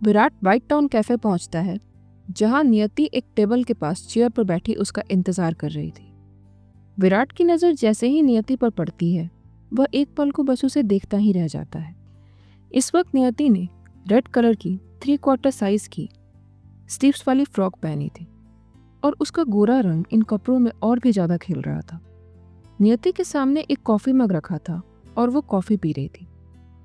Virat white town cafe पहुंचता है, जहां नियति एक टेबल के पास चेयर पर बैठी उसका इंतजार कर रही थी। विराट की नज़र जैसे ही नियति पर पड़ती है, वह एक पल को बस उसे देखता ही रह जाता है। इस वक्त नियति ने रेड कलर की 3/4 साइज की स्लीव्स वाली फ्रॉक पहनी थी और उसका गोरा रंग इन कपड़ों में और भी ज्यादा खिल रहा था। नियति के सामने एक कॉफी मग रखा था और वो कॉफी पी रही थी।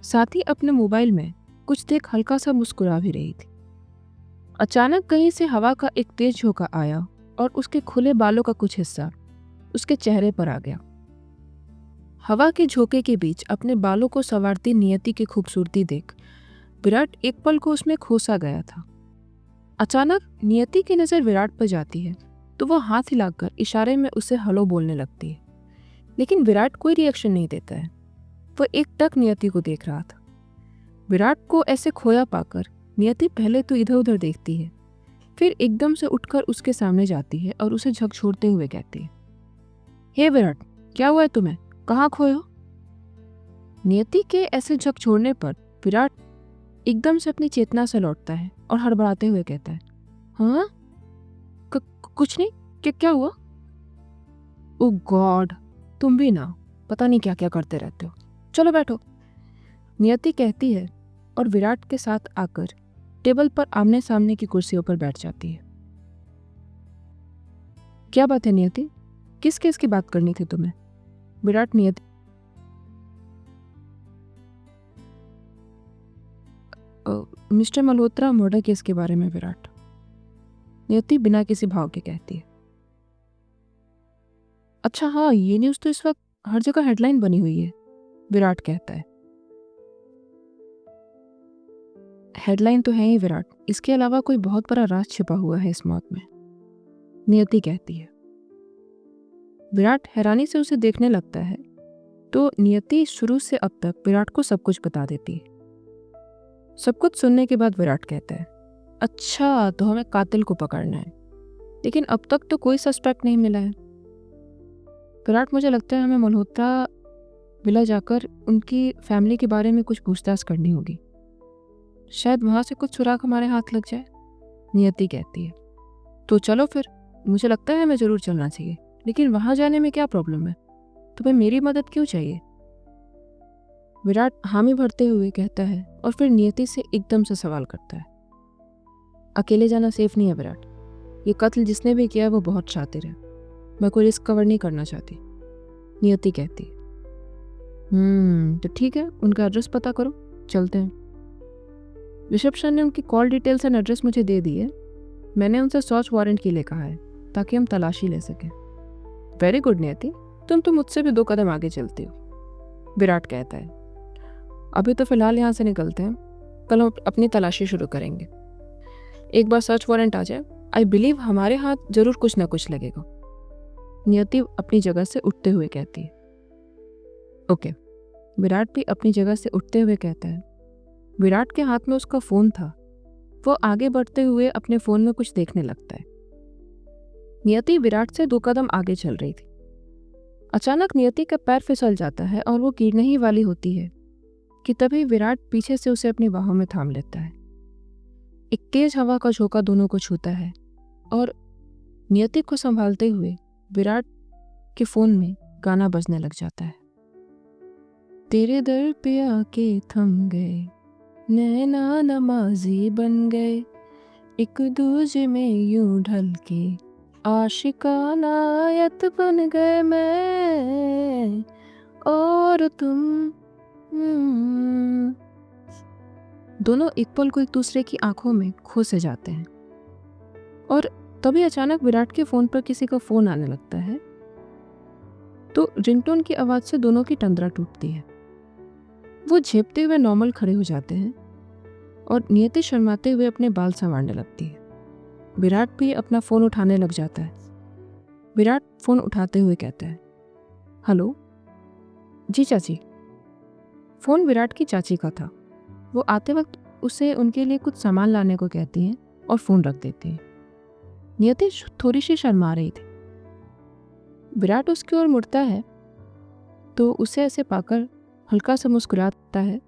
साथ ही अपने मोबाइल में कुछ देख हल्का सा मुस्कुरा भी रही थी। अचानक कहीं से हवा का एक तेज झोंका आया और उसके खुले बालों का कुछ हिस्सा उसके चेहरे पर आ गया। हवा के झोंके के बीच अपने बालों को संवारती नियति की खूबसूरती देख विराट एक पल को उसमें खो सा गया था। अचानक नियति की नज़र विराट पर जाती है तो वह हाथ हिलाकर इशारे में उसे हेलो बोलने लगती है, लेकिन विराट कोई रिएक्शन नहीं देता है। वह एकटक नियति को देख रहा था। विराट को ऐसे खोया पाकर नियति पहले तो इधर उधर देखती है, फिर एकदम से उठकर उसके सामने जाती है और उसे झकझोरते हुए कहती है, हे विराट, क्या हुआ है तुम्हें? कहाँ खोए हो? नियति के ऐसे झकझोरने पर विराट एकदम से अपनी चेतना से लौटता है और हड़बड़ाते हुए कहता है, हाँ कुछ नहीं, क्या हुआ? ओ गॉड, तुम भी ना पता नहीं क्या क्या करते रहते हो। चलो बैठो, नियति कहती है और विराट के साथ आकर टेबल पर आमने सामने की कुर्सियों पर बैठ जाती है। क्या बात है नियति, किस केस की बात करनी थी तुम्हें? विराट नियति मिस्टर मल्होत्रा मर्डर केस के बारे में विराट, नियति बिना किसी भाव के कहती है। अच्छा हाँ, ये न्यूज़ तो इस वक्त हर जगह हेडलाइन बनी हुई है, विराट कहता है। हेडलाइन तो है ही विराट, इसके अलावा कोई बहुत बड़ा राज छिपा हुआ है इस मौत में, नियति कहती है। विराट हैरानी से उसे देखने लगता है तो नियति शुरू से अब तक विराट को सब कुछ बता देती है। सब कुछ सुनने के बाद विराट कहता है, अच्छा तो हमें कातिल को पकड़ना है, लेकिन अब तक तो कोई सस्पेक्ट नहीं मिला है। विराट, मुझे लगता है हमें मल्होत्रा विला जाकर उनकी फैमिली के बारे में कुछ पूछताछ करनी होगी, शायद वहाँ से कुछ सुराग हमारे हाथ लग जाए, नियति कहती है। तो चलो फिर, मुझे लगता है हमें ज़रूर चलना चाहिए, लेकिन वहाँ जाने में क्या प्रॉब्लम है? तुम्हें मेरी मदद क्यों चाहिए? विराट हामी भरते हुए कहता है और फिर नियति से एकदम से सवाल करता है, अकेले जाना सेफ नहीं है विराट, ये कत्ल जिसने भी किया है वो बहुत शातिर है, मैं कोई रिस्क कवर नहीं करना चाहती, नियति कहती है। तो ठीक है, उनका एड्रेस पता करो, चलते हैं। रिसेप्शन ने उनकी कॉल डिटेल्स एंड एड्रेस मुझे दे दी है, मैंने उनसे सर्च वारंट के लिए कहा है ताकि हम तलाशी ले सकें। वेरी गुड नियति, तुम तो मुझसे भी 2 कदम आगे चलती हो, विराट कहता है। अभी तो फिलहाल यहाँ से निकलते हैं, कल हम अपनी तलाशी शुरू करेंगे। एक बार सर्च वारंट आ जाए, आई बिलीव हमारे हाथ जरूर कुछ ना कुछ लगेगा, नियति अपनी जगह से उठते हुए कहती है। ओके, विराट भी अपनी जगह से उठते हुए कहता है। विराट के हाथ में उसका फ़ोन था, वो आगे बढ़ते हुए अपने फ़ोन में कुछ देखने लगता है। नियति विराट से 2 कदम आगे चल रही थी। अचानक नियति का पैर फिसल जाता है और वो गिरने ही वाली होती है कि तभी विराट पीछे से उसे अपनी बाहों में थाम लेता है। एक तेज हवा का झोंका दोनों को छूता है और नियति को संभालते हुए विराट के फ़ोन में गाना बजने लग जाता है। तेरे दर पे आके थम गए, नैना नमाजी बन गए, एक दूजे में यूं ढल के आशिकाना आयत बन गए मैं और तुम। दोनों एक पल को एक दूसरे की आंखों में खो से जाते हैं और तभी अचानक विराट के फोन पर किसी का फोन आने लगता है तो रिंगटोन की आवाज से दोनों की तंद्रा टूटती है। वो झेपते हुए नॉर्मल खड़े हो जाते हैं और नियति शर्माते हुए अपने बाल संवारने लगती है। विराट भी अपना फ़ोन उठाने लग जाता है। विराट फ़ोन उठाते हुए कहता है, हेलो जी चाची। फ़ोन विराट की चाची का था। वो आते वक्त उसे उनके लिए कुछ सामान लाने को कहती हैं और फ़ोन रख देती हैं। नियति थोड़ी सी शर्मा रही थी। विराट उसकी ओर मुड़ता है तो उसे ऐसे पाकर हल्का सा मुस्कुराता है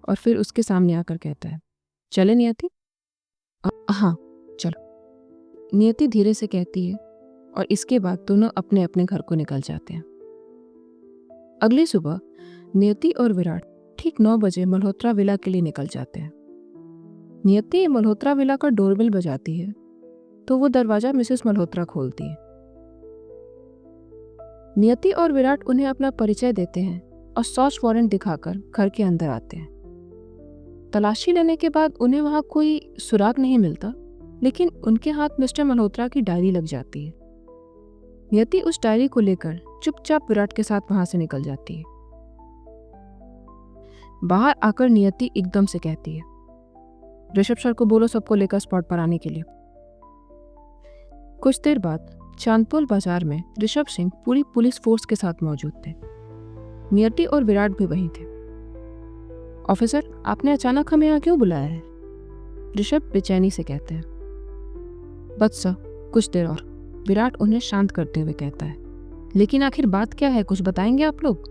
और फिर उसके सामने आकर कहता है, चले नियति, हाँ, चलो, नियति धीरे से कहती है और इसके बाद दोनों अपने अपने घर को निकल जाते हैं। अगली सुबह नियति और विराट ठीक 9 बजे मल्होत्रा विला के लिए निकल जाते हैं। नियति मल्होत्रा विला का डोरबेल बजाती है तो वो दरवाजा मिसेस मल्होत्रा खोलती है। नियति और विराट उन्हें अपना परिचय देते हैं और सर्च वारंट दिखाकर घर के अंदर आते हैं। तलाशी लेने के बाद उन्हें वहां कोई सुराग नहीं मिलता, लेकिन उनके हाथ मिस्टर मल्होत्रा की डायरी लग जाती है। नियति उस डायरी को लेकर चुपचाप विराट के साथ वहां से निकल जाती है। बाहर आकर नियति एकदम से कहती है, ऋषभ सर को बोलो सबको लेकर स्पॉट पर आने के लिए। कुछ देर बाद चांदपोल बाजार में ऋषभ सिंह पूरी पुलिस फोर्स के साथ मौजूद थे। नियति और विराट भी वहीं थे। ऑफिसर, आपने अचानक हमें यहाँ क्यों बुलाया है? ऋषभ बेचैनी से कहते हैं। बस सर, कुछ देर और, विराट उन्हें शांत करते हुए कहता है। लेकिन आखिर बात क्या है, कुछ बताएंगे आप लोग?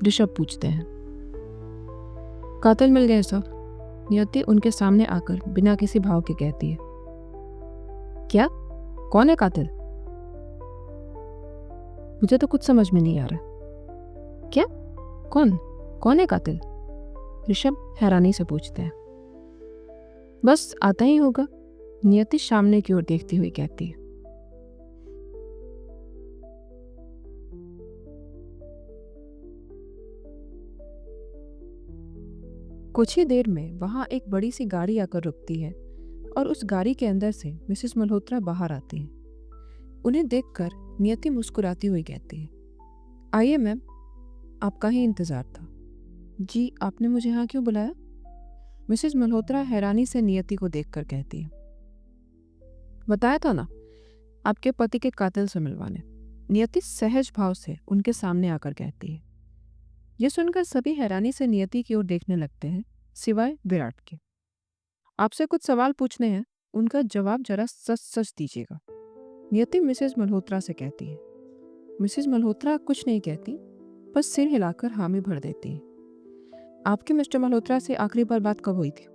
ऋषभ पूछते हैं। कातिल मिल गए सर, नियति उनके सामने आकर बिना किसी भाव के कहती है। क्या? कौन है कातिल? मुझे तो कुछ समझ में नहीं आ रहा। क्या? कौन है कातिल? ऋषभ हैरानी से पूछते हैं। बस आता ही होगा, नियति सामने की ओर देखती हुई कहती है। कुछ ही देर में वहां एक बड़ी सी गाड़ी आकर रुकती है और उस गाड़ी के अंदर से मिसेस मल्होत्रा बाहर आती हैं। उन्हें देखकर नियति मुस्कुराती हुई कहती है, आइए मैम, आपका ही इंतजार था। जी, आपने मुझे यहाँ क्यों बुलाया? मिसेस मल्होत्रा हैरानी से नियति को देखकर कहती है। बताया था ना, आपके पति के कातिल से मिलवाने। नियति सहज भाव से उनके सामने आकर कहती है। यह सुनकर सभी हैरानी से नियति की ओर देखने लगते हैं, सिवाय विराट के। आपसे कुछ सवाल पूछने हैं, उनका जवाब जरा सच सच दीजिएगा, नियति मिसेस मल्होत्रा से कहती है। मिसेस मल्होत्रा कुछ नहीं कहती, बस सिर हिलाकर हामी भर देती है। आपके मिस्टर मल्होत्रा से आखिरी बार बात कब हुई थी?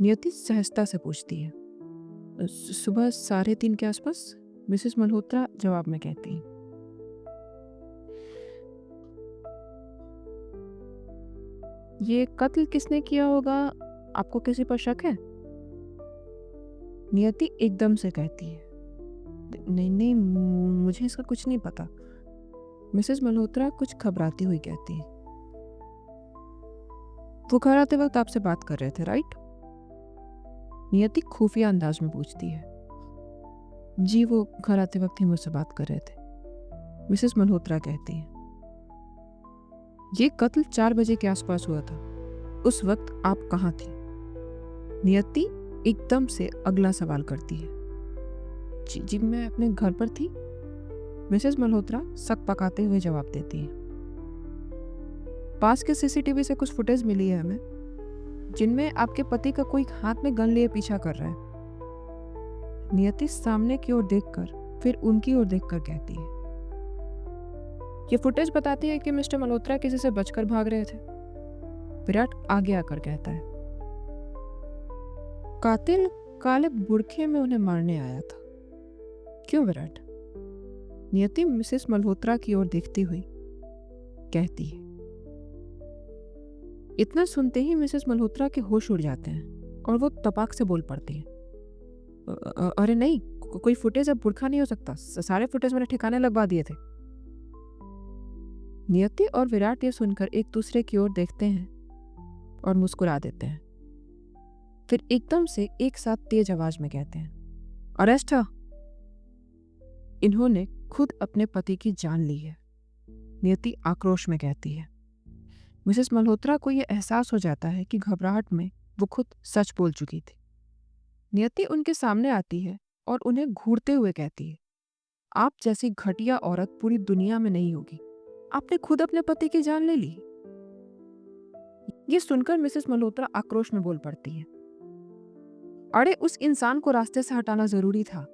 नियति सहजता से पूछती है। सुबह 3:30 के आसपास, मिसेस मल्होत्रा जवाब में कहती है। ये कत्ल किसने किया होगा, आपको किसी पर शक है? नियति एकदम से कहती है। नहीं, मुझे इसका कुछ नहीं पता। मिसेस मल्होत्रा कुछ घबराती हुई कहती है। वो घर आते वक्त आपसे बात कर रहे थे, राइट? नियति खुफिया अंदाज में पूछती है। जी, वो घर आते वक्त ही मुझसे बात कर रहे थे, मिसेस मल्होत्रा कहती है। ये कत्ल 4 बजे के आसपास हुआ था, उस वक्त आप कहाँ थी? नियति एकदम से अगला सवाल करती है। जी, मैं अपने घर पर थी, मिसेस मल्होत्रा सक पकाते हुए जवाब देती है। पास के सीसीटीवी से कुछ फुटेज मिली है हमें, जिनमें आपके पति का कोई हाथ में गन लिए पीछा कर रहा है। नियति सामने की ओर देखकर फिर उनकी ओर देखकर कहती है। ये फुटेज बताती है कि मिस्टर मल्होत्रा किसी से बचकर भाग रहे थे। विराट आगे आकर कहता है। कातिल काले बुरखे में उन्हें मारने आया था। क्यों विराट? नियति मिसेस मल्होत्रा की ओर देखती हुई कहती है। इतना सुनते ही मिसेस मल्होत्रा के होश उड़ जाते हैं और वो तपाक से बोल पड़ती है। अरे नहीं, कोई फुटेज अब बुरखा नहीं हो सकता, सारे फुटेज मैंने ठिकाने लगवा दिए थे। नियति और विराट ये सुनकर एक दूसरे की ओर देखते हैं और मुस्कुरा देते हैं। फिर एकदम से एक साथ तेज आवाज में कहते हैं, अरेस्ट है। इन्होंने खुद अपने पति की जान ली है, नियति आक्रोश में कहती है। मिसेस मल्होत्रा को यह एहसास हो जाता है कि घबराहट में वो खुद सच बोल चुकी थी। नियति उनके सामने आती है और उन्हें घूरते हुए कहती है, आप जैसी घटिया औरत पूरी दुनिया में नहीं होगी, आपने खुद अपने पति की जान ले ली। ये सुनकर मिसेस मल्होत्रा आक्रोश में बोल पड़ती है। अरे, उस इंसान को रास्ते से हटाना जरूरी था।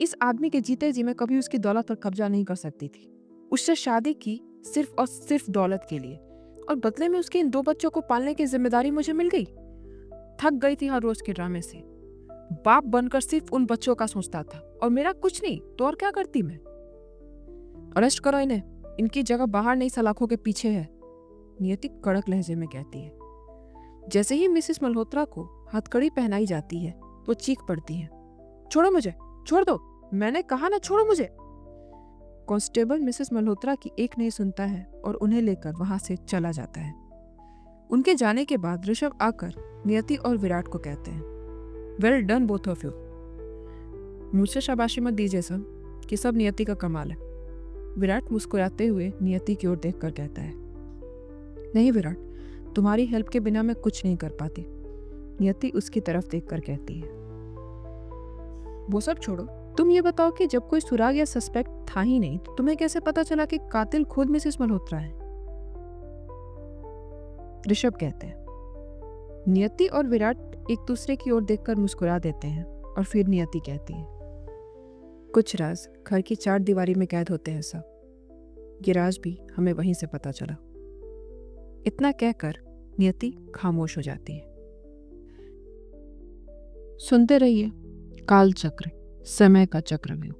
इस आदमी के जीते जी मैं कभी उसकी दौलत पर कब्जा नहीं कर सकती थी। उससे शादी की सिर्फ और सिर्फ दौलत के लिए, और बदले में उसके इन 2 बच्चों को पालने की जिम्मेदारी मुझे मिल गई। थक गई थी हर रोज के ड्रामे से। बाप बनकर सिर्फ उन बच्चों का सोचता था और मेरा कुछ नहीं, तो और क्या करती मैं? अरेस्ट करो इन्हें, इनकी जगह बाहर नहीं सलाखों के पीछे है, नियति कड़क लहजे में कहती है। जैसे ही मिसेस मल्होत्रा को हथकड़ी पहनाई जाती है वो चीख पड़ती है, छोड़ो मुझे, छोड़ दो, मैंने कहा ना छोड़ो मुझे। कांस्टेबल मिसेस मल्होत्रा की एक नहीं सुनता है और उन्हें लेकर वहां से चला जाता है। उनके जाने के बाद ऋषभ आकर नियति और विराट को कहते हैं, well done both of you. मुझसे शाबाशी मत दीजिए सब कि सब नियति का कमाल है। विराट मुस्कुराते हुए नियति की ओर देखकर कहता है, नहीं विराट, तुम्हारी हेल्प के बिना मैं कुछ नहीं कर पाती। नियति उसकी तरफ देखकर कहती है, वो सब छोड़ो, तुम ये बताओ कि जब कोई सुराग या सस्पेक्ट था ही नहीं तो तुम्हें कैसे पता चला कि कातिल खुद मिसेस मल्होत्रा है? ऋषभ कहते हैं, नियति और विराट एक दूसरे की ओर देखकर मुस्कुरा देते हैं और फिर नियति कहती है, कुछ राज घर की चार दीवारी में कैद होते हैं सब, ये राज भी हमें वहीं से पता चला। इतना कहकर नियति खामोश हो जाती है। सुनते रहिए काल चक्र, समय का चक्रव्यूह।